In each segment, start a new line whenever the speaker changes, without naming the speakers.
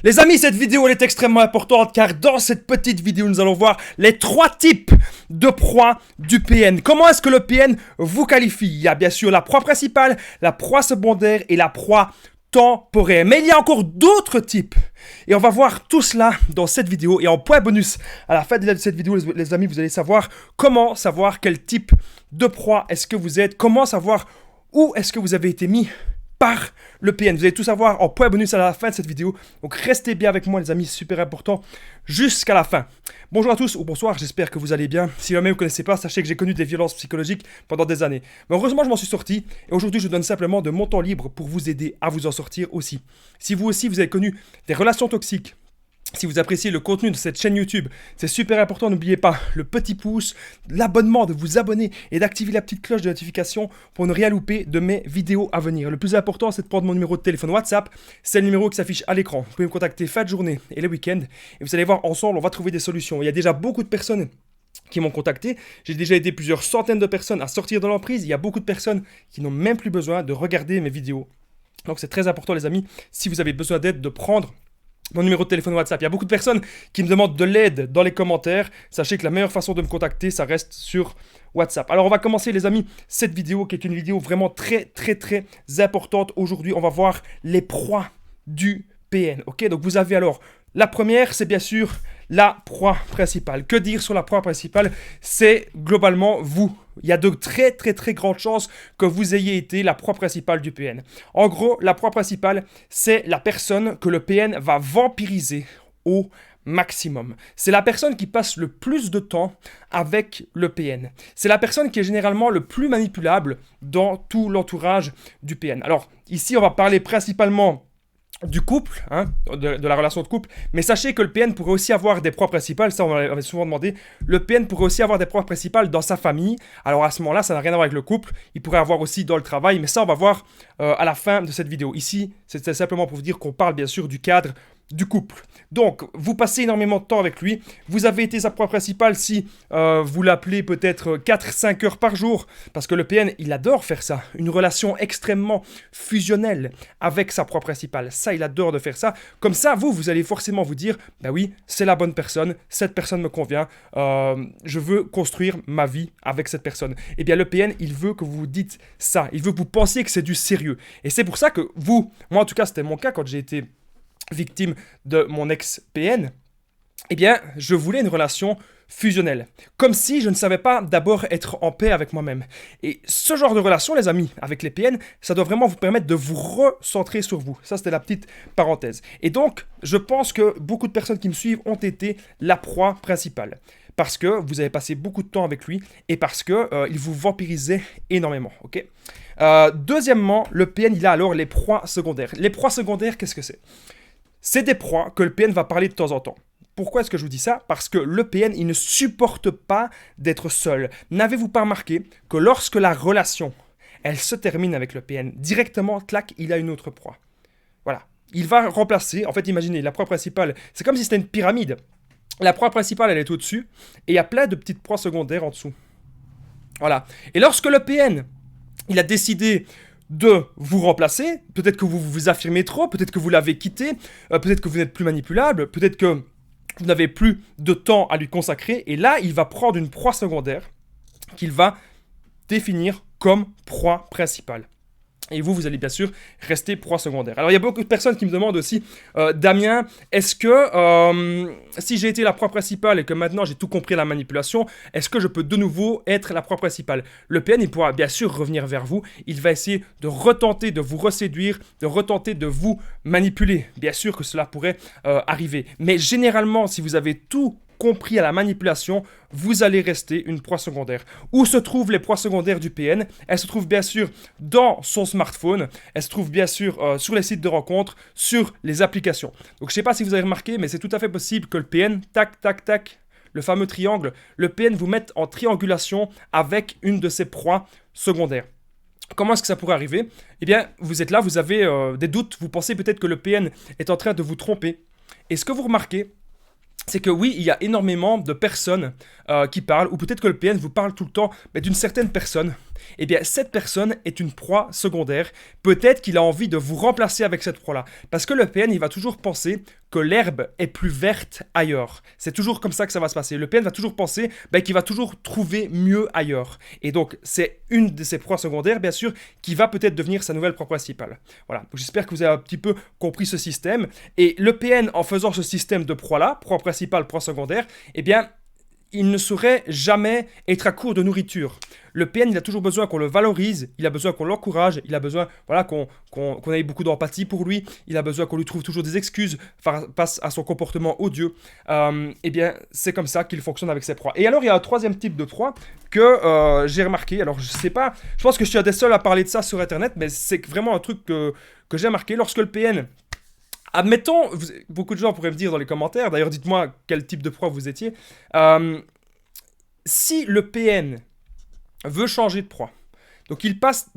Les amis, cette vidéo elle est extrêmement importante car dans cette petite vidéo, nous allons voir les 3 types de proies du PN. Comment est-ce que le PN vous qualifie? Il y a bien sûr la proie principale, la proie secondaire et la proie temporaire. Mais il y a encore d'autres types. Et on va voir tout cela dans cette vidéo. Et en point bonus, à la fin de cette vidéo, les amis, vous allez savoir comment savoir quel type de proie est-ce que vous êtes, comment savoir où est-ce que vous avez été mis par le PN. Vous allez tout savoir en point bonus à la fin de cette vidéo. Donc restez bien avec moi les amis, c'est super important jusqu'à la fin. Bonjour à tous ou bonsoir, j'espère que vous allez bien. Si jamais vous ne connaissez pas, sachez que j'ai connu des violences psychologiques pendant des années. Mais heureusement je m'en suis sorti et aujourd'hui je vous donne simplement de mon temps libre pour vous aider à vous en sortir aussi. Si vous aussi vous avez connu des relations toxiques, si vous appréciez le contenu de cette chaîne YouTube, c'est super important, n'oubliez pas le petit pouce, l'abonnement, de vous abonner et d'activer la petite cloche de notification pour ne rien louper de mes vidéos à venir. Le plus important, c'est de prendre mon numéro de téléphone WhatsApp, c'est le numéro qui s'affiche à l'écran. Vous pouvez me contacter fin de journée et les week-ends et vous allez voir, ensemble, on va trouver des solutions. Il y a déjà beaucoup de personnes qui m'ont contacté. J'ai déjà aidé plusieurs centaines de personnes à sortir de l'emprise. Il y a beaucoup de personnes qui n'ont même plus besoin de regarder mes vidéos. Donc c'est très important les amis, si vous avez besoin d'aide, de prendre mon numéro de téléphone WhatsApp. Il y a beaucoup de personnes qui me demandent de l'aide dans les commentaires. Sachez que la meilleure façon de me contacter, ça reste sur WhatsApp. Alors on va commencer les amis, cette vidéo qui est une vidéo vraiment très importante. Aujourd'hui, on va voir les proies du PN. Ok, donc vous avez alors la première, c'est bien sûr la proie principale. Que dire sur la proie principale? C'est globalement vous. Il y a de très grandes chances que vous ayez été la proie principale du PN. En gros, la proie principale, c'est la personne que le PN va vampiriser au maximum. C'est la personne qui passe le plus de temps avec le PN. C'est la personne qui est généralement le plus manipulable dans tout l'entourage du PN. Alors, ici, on va parler principalement du couple, de la relation de couple, mais sachez que le PN pourrait aussi avoir des proies principales, ça on m'avait souvent demandé, le PN pourrait aussi avoir des proies principales dans sa famille, alors à ce moment-là ça n'a rien à voir avec le couple, il pourrait avoir aussi dans le travail, mais ça on va voir à la fin de cette vidéo. Ici, c'est simplement pour vous dire qu'on parle bien sûr du cadre du couple. Donc, vous passez énormément de temps avec lui, vous avez été sa proie principale si vous l'appelez peut-être 4-5 heures par jour, parce que le PN, il adore faire ça, une relation extrêmement fusionnelle avec sa proie principale, ça, il adore de faire ça, comme ça, vous allez forcément vous dire, bah oui, c'est la bonne personne, cette personne me convient, je veux construire ma vie avec cette personne. Et bien, le PN, il veut que vous vous dites ça, il veut que vous pensiez que c'est du sérieux, et c'est pour ça que vous, moi en tout cas, c'était mon cas quand j'ai été victime de mon ex-PN, eh bien, je voulais une relation fusionnelle. Comme si je ne savais pas d'abord être en paix avec moi-même. Et ce genre de relation, les amis, avec les PN, ça doit vraiment vous permettre de vous recentrer sur vous. Ça, c'était la petite parenthèse. Et donc, je pense que beaucoup de personnes qui me suivent ont été la proie principale. Parce que vous avez passé beaucoup de temps avec lui et parce qu'il vous vampirisait énormément. Okay, deuxièmement, le PN, il a alors les proies secondaires. Les proies secondaires, qu'est-ce que c'est? C'est des proies que le PN va parler de temps en temps. Pourquoi est-ce que je vous dis ça? Parce que le PN, il ne supporte pas d'être seul. N'avez-vous pas remarqué que lorsque la relation, elle se termine avec le PN, directement, clac, il a une autre proie. Voilà. Il va remplacer, en fait, imaginez, la proie principale, c'est comme si c'était une pyramide. La proie principale, elle est au-dessus, et il y a plein de petites proies secondaires en dessous. Voilà. Et lorsque le PN, il a décidé de vous remplacer, peut-être que vous vous affirmez trop, peut-être que vous l'avez quitté, peut-être que vous n'êtes plus manipulable, peut-être que vous n'avez plus de temps à lui consacrer, et là, il va prendre une proie secondaire qu'il va définir comme proie principale. Et vous allez bien sûr rester proie secondaire. Alors il y a beaucoup de personnes qui me demandent aussi, Damien, est-ce que si j'ai été la proie principale et que maintenant j'ai tout compris à la manipulation, est-ce que je peux de nouveau être la proie principale? Le PN, il pourra bien sûr revenir vers vous, il va essayer de retenter de vous reséduire, de retenter de vous manipuler. Bien sûr que cela pourrait arriver. Mais généralement, si vous avez tout compris à la manipulation, vous allez rester une proie secondaire. Où se trouvent les proies secondaires du PN? Elles se trouvent bien sûr dans son smartphone, elles se trouvent bien sûr sur les sites de rencontres, sur les applications. Donc je ne sais pas si vous avez remarqué, mais c'est tout à fait possible que le PN, tac, le fameux triangle, le PN vous mette en triangulation avec une de ses proies secondaires. Comment est-ce que ça pourrait arriver? Eh bien, vous êtes là, vous avez des doutes, vous pensez peut-être que le PN est en train de vous tromper. Et ce que vous remarquez, c'est que oui, il y a énormément de personnes qui parlent, ou peut-être que le PN vous parle tout le temps, mais d'une certaine personne. Eh bien, cette personne est une proie secondaire. Peut-être qu'il a envie de vous remplacer avec cette proie-là. Parce que le PN, il va toujours penser que l'herbe est plus verte ailleurs. C'est toujours comme ça que ça va se passer. Le PN va toujours penser qu'il va toujours trouver mieux ailleurs. Et donc, c'est une de ses proies secondaires, bien sûr, qui va peut-être devenir sa nouvelle proie principale. Voilà. J'espère que vous avez un petit peu compris ce système. Et le PN, en faisant ce système de proies-là, proie principale, proie secondaire, eh bien, il ne saurait jamais être à court de nourriture. Le PN, il a toujours besoin qu'on le valorise, il a besoin qu'on l'encourage, il a besoin qu'on ait beaucoup d'empathie pour lui, il a besoin qu'on lui trouve toujours des excuses face à son comportement odieux. Eh bien, c'est comme ça qu'il fonctionne avec ses proies. Et alors, il y a un troisième type de proie que j'ai remarqué. Alors, je sais pas, je pense que je suis un des seuls à parler de ça sur Internet, mais c'est vraiment un truc que j'ai remarqué. Lorsque le PN... Admettons, beaucoup de gens pourraient me dire dans les commentaires, d'ailleurs dites-moi quel type de proie vous étiez, si le PN veut changer de proie, donc il passe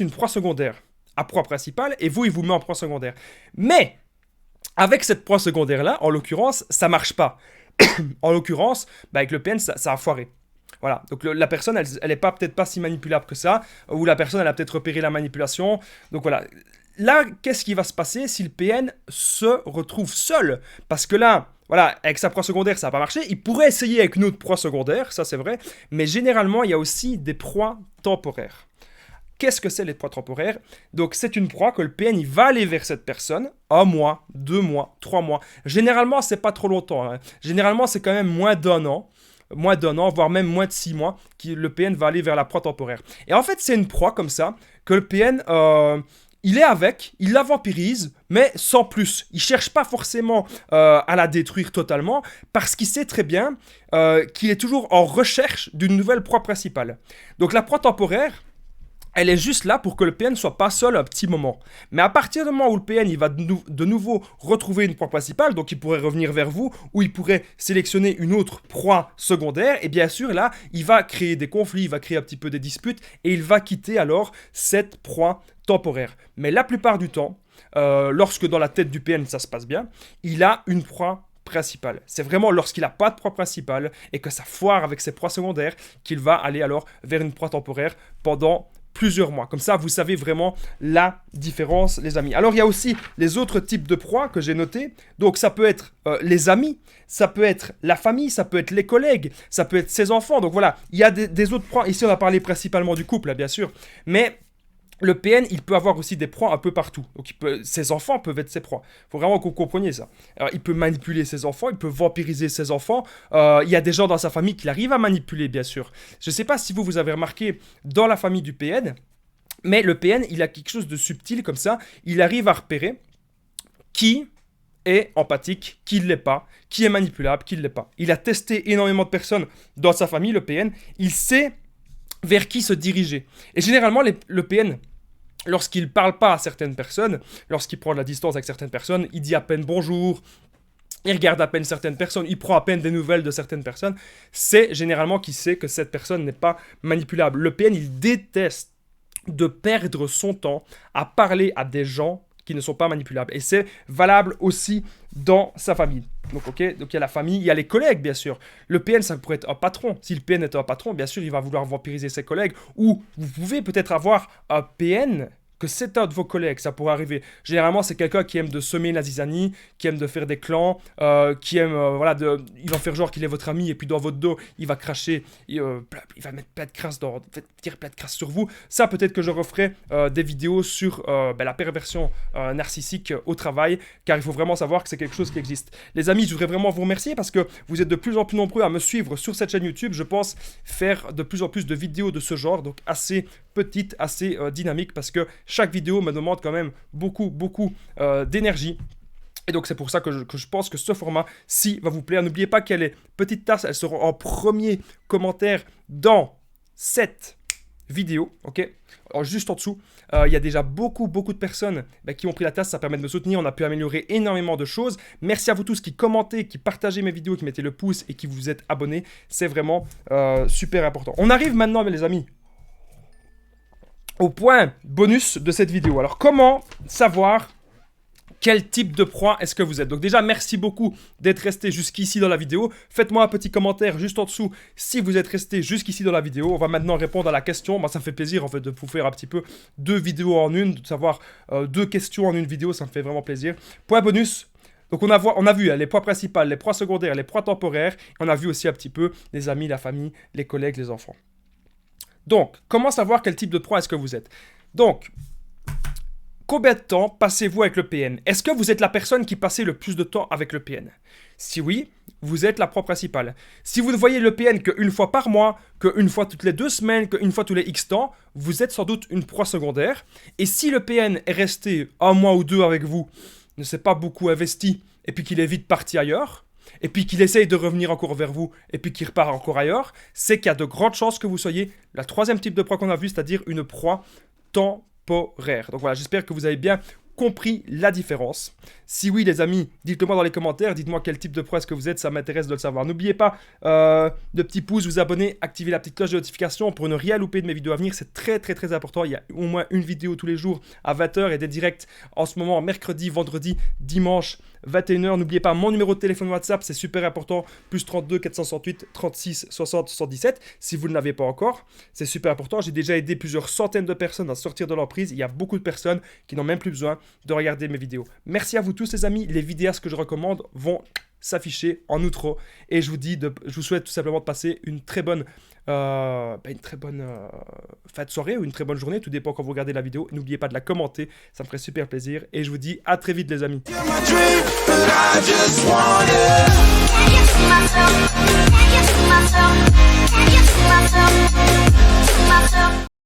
une proie secondaire à proie principale, et il vous met en proie secondaire. Mais, avec cette proie secondaire-là, en l'occurrence, ça marche pas. En l'occurrence, avec le PN, ça a foiré. Voilà, donc la personne, elle est peut-être pas si manipulable que ça, ou la personne, elle a peut-être repéré la manipulation, donc voilà. Là, qu'est-ce qui va se passer si le PN se retrouve seul? Parce que là, voilà, avec sa proie secondaire, ça n'a pas marché. Il pourrait essayer avec une autre proie secondaire, ça c'est vrai. Mais généralement, il y a aussi des proies temporaires. Qu'est-ce que c'est les proies temporaires? Donc c'est une proie que le PN il va aller vers cette personne, 1 mois, 2 mois, 3 mois. Généralement, c'est pas trop longtemps. Hein. Généralement, c'est quand même moins d'1 an. Moins d'1 an, voire même moins de 6 mois, le PN va aller vers la proie temporaire. Et en fait, c'est une proie comme ça, que le PN... il est avec, il la vampirise, mais sans plus. Il cherche pas forcément à la détruire totalement, parce qu'il sait très bien qu'il est toujours en recherche d'une nouvelle proie principale. Donc la proie temporaire, elle est juste là pour que le PN ne soit pas seul un petit moment. Mais à partir du moment où le PN il va de nouveau retrouver une proie principale, donc il pourrait revenir vers vous, ou il pourrait sélectionner une autre proie secondaire, et bien sûr là, il va créer des conflits, il va créer un petit peu des disputes, et il va quitter alors cette proie temporaire. Mais la plupart du temps, lorsque dans la tête du PN ça se passe bien, il a une proie principale. C'est vraiment lorsqu'il n'a pas de proie principale et que ça foire avec ses proies secondaires qu'il va aller alors vers une proie temporaire pendant plusieurs mois. Comme ça, vous savez vraiment la différence, les amis. Alors, il y a aussi les autres types de proies que j'ai notés. Donc, ça peut être les amis, ça peut être la famille, ça peut être les collègues, ça peut être ses enfants. Donc, voilà, il y a des autres proies. Ici, on a parlé principalement du couple, là, bien sûr. Mais... le PN, il peut avoir aussi des proies un peu partout. Donc, ses enfants peuvent être ses proies. Il faut vraiment que vous compreniez ça. Alors, il peut manipuler ses enfants, il peut vampiriser ses enfants. Il y a des gens dans sa famille qu'il arrive à manipuler, bien sûr. Je ne sais pas si vous avez remarqué dans la famille du PN, mais le PN, il a quelque chose de subtil comme ça. Il arrive à repérer qui est empathique, qui ne l'est pas, qui est manipulable, qui ne l'est pas. Il a testé énormément de personnes dans sa famille, le PN. Il sait vers qui se diriger. Et généralement, le PN... lorsqu'il ne parle pas à certaines personnes, lorsqu'il prend de la distance avec certaines personnes, il dit à peine bonjour, il regarde à peine certaines personnes, il prend à peine des nouvelles de certaines personnes, c'est généralement qu'il sait que cette personne n'est pas manipulable. Le PN, il déteste de perdre son temps à parler à des gens qui ne sont pas manipulables. Et c'est valable aussi dans sa famille. Donc, ok, donc il y a la famille, il y a les collègues, bien sûr. Le PN, ça pourrait être un patron. Si le PN est un patron, bien sûr, il va vouloir vampiriser ses collègues. Ou vous pouvez peut-être avoir un PN que c'est un de vos collègues, ça pourrait arriver. Généralement, c'est quelqu'un qui aime de semer la zizanie, qui aime de faire des clans, qui aime, il va faire genre qu'il est votre ami, et puis dans votre dos, il va cracher, il va mettre plein de crasse tirer plein de crasse sur vous. Ça, peut-être que je referai des vidéos sur la perversion narcissique au travail, car il faut vraiment savoir que c'est quelque chose qui existe. Les amis, je voudrais vraiment vous remercier, parce que vous êtes de plus en plus nombreux à me suivre sur cette chaîne YouTube. Je pense faire de plus en plus de vidéos de ce genre, donc assez petites, assez dynamiques, parce que chaque vidéo me demande quand même beaucoup d'énergie. Et donc c'est pour ça que je pense que ce format-ci va vous plaire. N'oubliez pas qu'elle est petite tasse, elles seront en premier commentaire dans cette vidéo, ok. Alors juste en dessous, il y a déjà beaucoup de personnes qui ont pris la tasse, ça permet de me soutenir, on a pu améliorer énormément de choses. Merci à vous tous qui commentez, qui partagez mes vidéos, qui mettez le pouce et qui vous êtes abonnés, c'est vraiment super important. On arrive maintenant, les amis, au point bonus de cette vidéo. Alors, comment savoir quel type de proie est-ce que vous êtes? Donc déjà, merci beaucoup d'être resté jusqu'ici dans la vidéo. Faites-moi un petit commentaire juste en dessous si vous êtes resté jusqu'ici dans la vidéo. On va maintenant répondre à la question. Moi, ça me fait plaisir en fait de vous faire un petit peu 2 vidéos en une, de savoir 2 questions en une vidéo, ça me fait vraiment plaisir. Point bonus. Donc on a vu les proies principales, les proies secondaires, les proies temporaires. On a vu aussi un petit peu les amis, la famille, les collègues, les enfants. Donc, comment savoir quel type de proie est-ce que vous êtes? Donc, combien de temps passez-vous avec le PN? Est-ce que vous êtes la personne qui passez le plus de temps avec le PN? Si oui, vous êtes la proie principale. Si vous ne voyez le PN qu'une fois par mois, qu'une fois toutes les 2 semaines, qu'une fois tous les X temps, vous êtes sans doute une proie secondaire. Et si le PN est resté 1 mois ou 2 avec vous, ne s'est pas beaucoup investi, et puis qu'il est vite parti ailleurs, et puis qu'il essaye de revenir encore vers vous, et puis qu'il repart encore ailleurs, c'est qu'il y a de grandes chances que vous soyez la 3e type de proie qu'on a vu, c'est-à-dire une proie temporaire. Donc voilà, j'espère que vous avez bien compris la différence. Si oui, les amis, dites-le-moi dans les commentaires, dites-moi quel type de proie est-ce que vous êtes, ça m'intéresse de le savoir. N'oubliez pas de petit pouce, vous abonner, activer la petite cloche de notification pour ne rien louper de mes vidéos à venir, c'est très important. Il y a au moins une vidéo tous les jours à 20h et des directs en ce moment, mercredi, vendredi, dimanche, 21h. N'oubliez pas mon numéro de téléphone WhatsApp, c'est super important, plus 32 468 36 60 117, si vous ne l'avez pas encore, c'est super important. J'ai déjà aidé plusieurs centaines de personnes à sortir de l'emprise, il y a beaucoup de personnes qui n'ont même plus besoin de regarder mes vidéos. Merci à vous tous les amis, les vidéastes que je recommande vont s'afficher en outro et je vous souhaite tout simplement de passer une très bonne fin de soirée ou une très bonne journée, tout dépend quand vous regardez la vidéo. N'oubliez pas de la commenter, ça me ferait super plaisir et je vous dis à très vite les amis.